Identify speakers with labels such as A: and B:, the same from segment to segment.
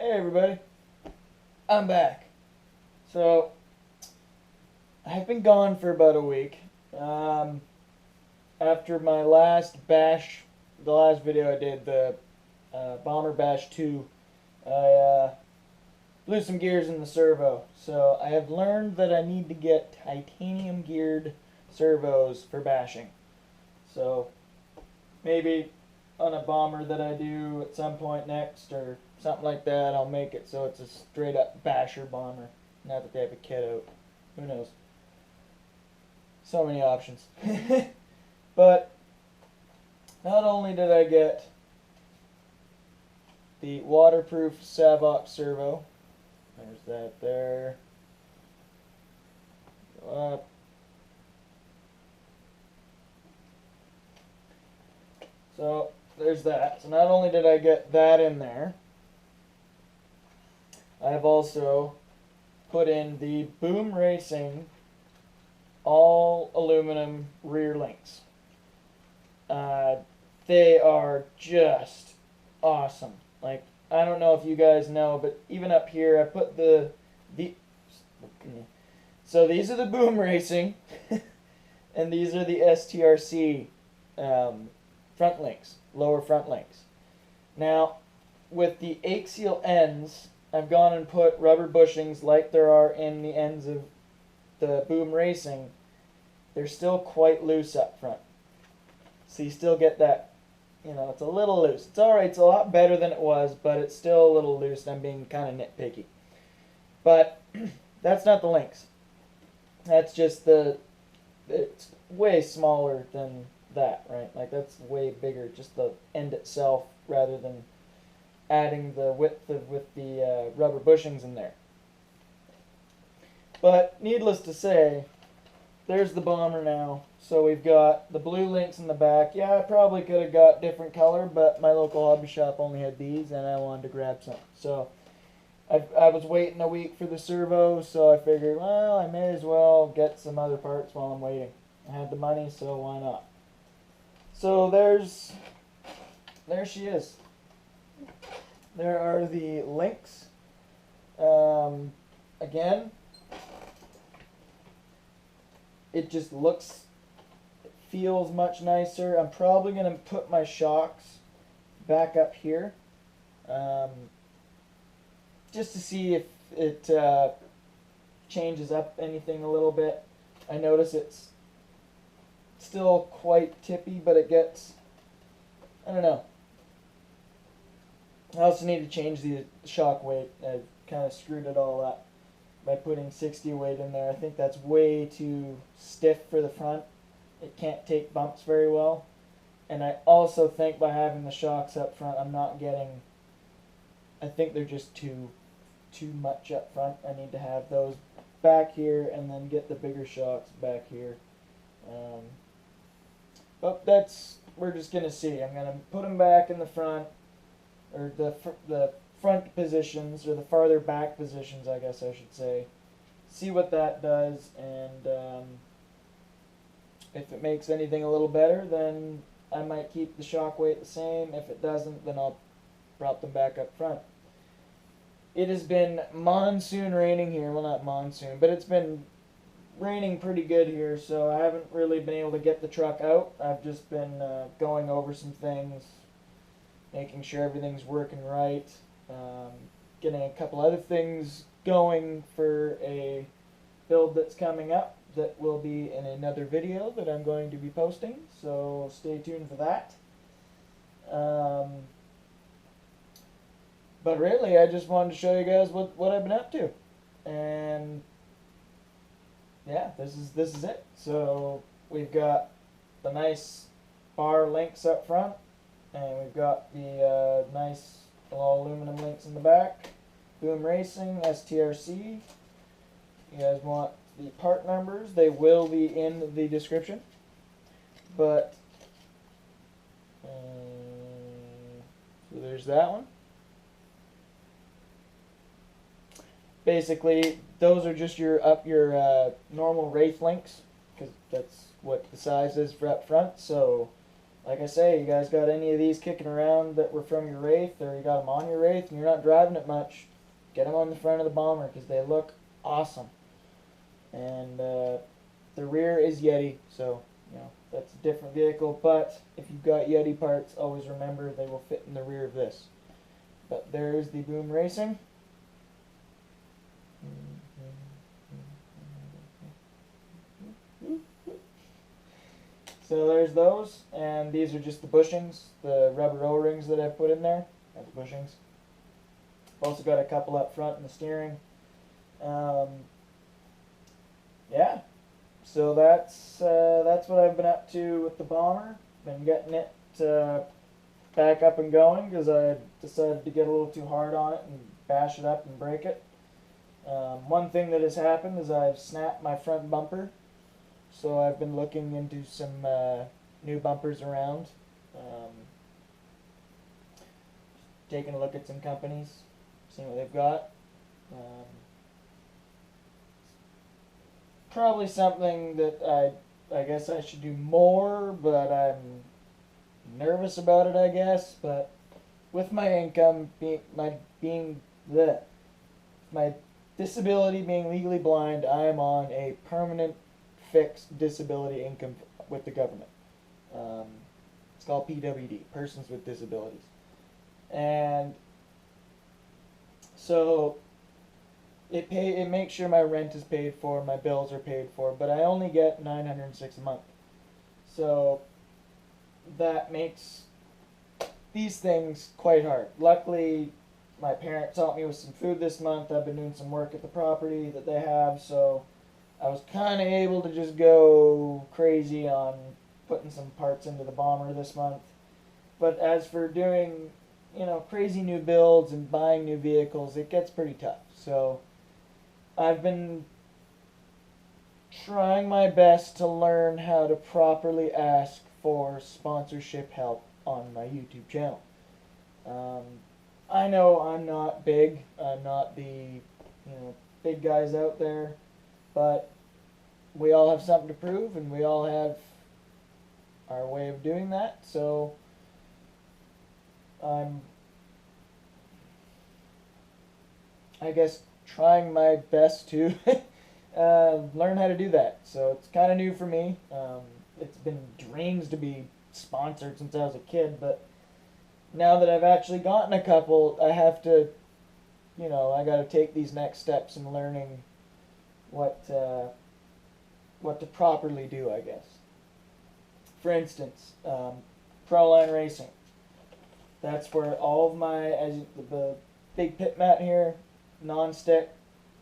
A: Hey everybody, I'm back. So, I've been gone for about a week. After my last bash, the last video I did, the Bomber Bash 2, I blew some gears in the servo. So, I have learned that I need to get titanium geared servos for bashing. So, maybe on a bomber that I do at some point next or something like that, I'll make it so it's a straight up basher bomber. Not that they have a kit out. Who knows? So many options. But not only did I get the waterproof Savox servo, there's that there. Go up. So there's that. So not only did I get that in there, I've also put in the BoomRacing all aluminum rear links. They are just awesome. Like, I don't know if you guys know, but even up here I put the so these are the BoomRacing and these are the STRC front links, lower front links. Now, with the axial ends, I've gone and put rubber bushings like there are in the ends of the BoomRacing. They're still quite loose up front. So you still get that, you know, it's a little loose. It's alright, it's a lot better than it was, but it's still a little loose, and I'm being kind of nitpicky. But that's not the links. That's just it's way smaller than that, right? Like, that's way bigger, just the end itself, rather than adding the width with the rubber bushings in there. But needless to say, there's the bomber now. So we've got the blue links in the back. Yeah, I probably could have got different color, but my local hobby shop only had these, and I wanted to grab some. So I was waiting a week for the servo, so I figured, well, I may as well get some other parts while I'm waiting. I had the money, so why not? So there she is. There are the links. Again, it just looks, it feels much nicer. I'm probably going to put my shocks back up here, just to see if it changes up anything a little bit. I notice it's still quite tippy, but it gets, I don't know. I also need to change the shock weight. I kind of screwed it all up by putting 60 weight in there. I think that's way too stiff for the front. It can't take bumps very well. And I also think by having the shocks up front, I'm not getting, I think they're just too much up front. I need to have those back here and then get the bigger shocks back here. But we're just going to see. I'm going to put them back in the front, or the front positions, or the farther back positions, I guess I should say. See what that does, and if it makes anything a little better, then I might keep the shock weight the same. If it doesn't, then I'll prop them back up front. It has been monsoon raining here. Well, not monsoon, but it's been raining pretty good here, so I haven't really been able to get the truck out. I've just been going over some things, making sure everything's working right, getting a couple other things going for a build that's coming up that will be in another video that I'm going to be posting, so stay tuned for that. But really, I just wanted to show you guys what I've been up to, and yeah, this is it. So we've got the nice bar links up front, and we've got the nice all aluminum links in the back. BoomRacing, STRC. You guys want the part numbers? They will be in the description. But so there's that one. Basically, those are just your normal Wraith links, because that's what the size is for up front. So like I say, you guys got any of these kicking around that were from your Wraith, or you got them on your Wraith and you're not driving it much, get them on the front of the Bomber because they look awesome. And the rear is Yeti, so you know that's a different vehicle. But if you've got Yeti parts, always remember they will fit in the rear of this. But there's the BoomRacing. So there's those, and these are just the bushings, the rubber O-rings that I've put in there. That's bushings. Also got a couple up front in the steering. Yeah, so that's what I've been up to with the Bomber. Been getting it back up and going because I decided to get a little too hard on it and bash it up and break it. One thing that has happened is I've snapped my front bumper, so I've been looking into some new bumpers around. Taking a look at some companies, seeing what they've got. Probably something that I guess I should do more, but I'm nervous about it, I guess. But with my income my disability being legally blind, I am on a permanent fixed disability income with the government. It's called PWD, Persons with Disabilities. And so it makes sure my rent is paid for, my bills are paid for, but I only get $906 a month. So that makes these things quite hard. Luckily, my parents helped me with some food this month. I've been doing some work at the property that they have, so I was kind of able to just go crazy on putting some parts into the Bomber this month. But as for doing, crazy new builds and buying new vehicles, it gets pretty tough. So I've been trying my best to learn how to properly ask for sponsorship help on my YouTube channel. I know I'm not big. I'm not the big guys out there, but we all have something to prove, and we all have our way of doing that. So I'm, I guess, trying my best to learn how to do that. So it's kind of new for me. It's been dreams to be sponsored since I was a kid, but now that I've actually gotten a couple, I have to, I got to take these next steps in learning what to properly do, I guess. For instance, Proline Racing. That's where all of my, the big pit mat here, non-stick.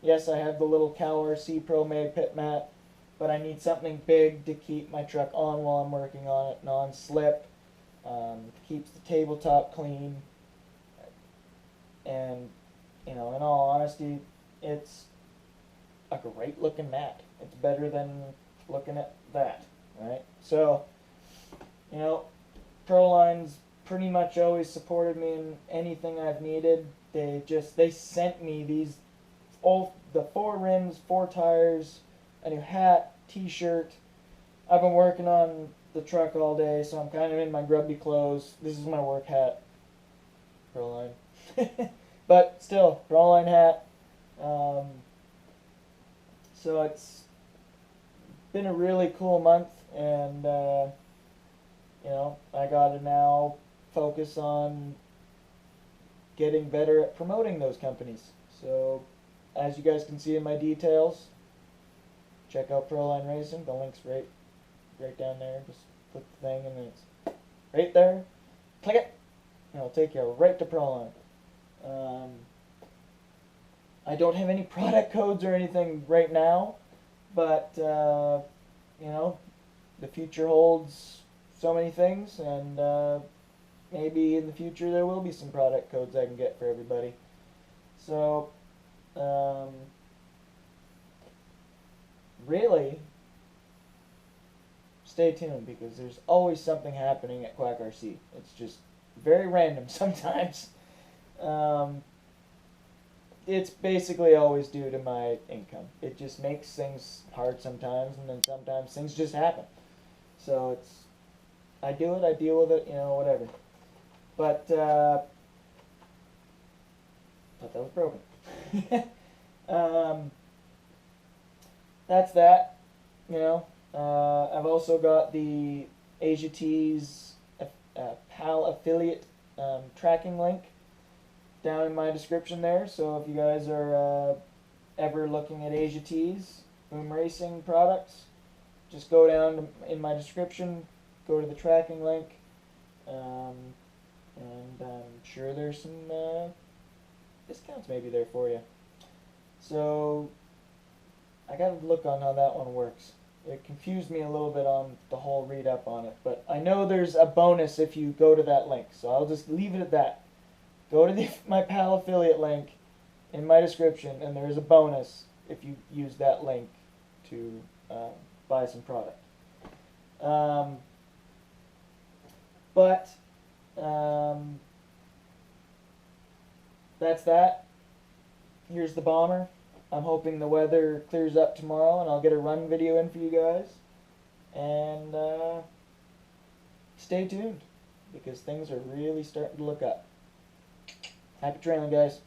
A: Yes, I have the little CowRc Pro Mag pit mat, but I need something big to keep my truck on while I'm working on it, non-slip. Keeps the tabletop clean, and in all honesty, it's a great looking mat. It's better than looking at that, right? So, Proline's pretty much always supported me in anything I've needed. They sent me the 4 rims, 4 tires, a new hat, t-shirt. I've been working on the truck all day, so I'm kind of in my grubby clothes. This is my work hat. Proline. But still, Proline hat. So it's been a really cool month, and I gotta now focus on getting better at promoting those companies. So as you guys can see in my details, check out Proline Racing. The link's right down there. Just click the thing and then it's right there. Click it and it'll take you right to Proline. I don't have any product codes or anything right now, but the future holds so many things, and maybe in the future there will be some product codes I can get for everybody. So really, stay tuned, because there's always something happening at Quak RC. It's just very random sometimes. It's basically always due to my income. It just makes things hard sometimes, and then sometimes things just happen. So I do it, I deal with it, you know, whatever. But, thought that was broken. That's that, you know. I've also got the AsiaTees PAL affiliate tracking link down in my description there. So if you guys are ever looking at AsiaTees, BoomRacing products, just go down in my description, go to the tracking link, and I'm sure there's some discounts maybe there for you. So I gotta look on how that one works. It confused me a little bit on the whole read up on it, but I know there's a bonus if you go to that link, so I'll just leave it at that. Go to my PAL affiliate link in my description, and there is a bonus if you use that link to buy some product. That's that. Here's the bomber. I'm hoping the weather clears up tomorrow and I'll get a run video in for you guys. And stay tuned because things are really starting to look up. Happy trailing, guys.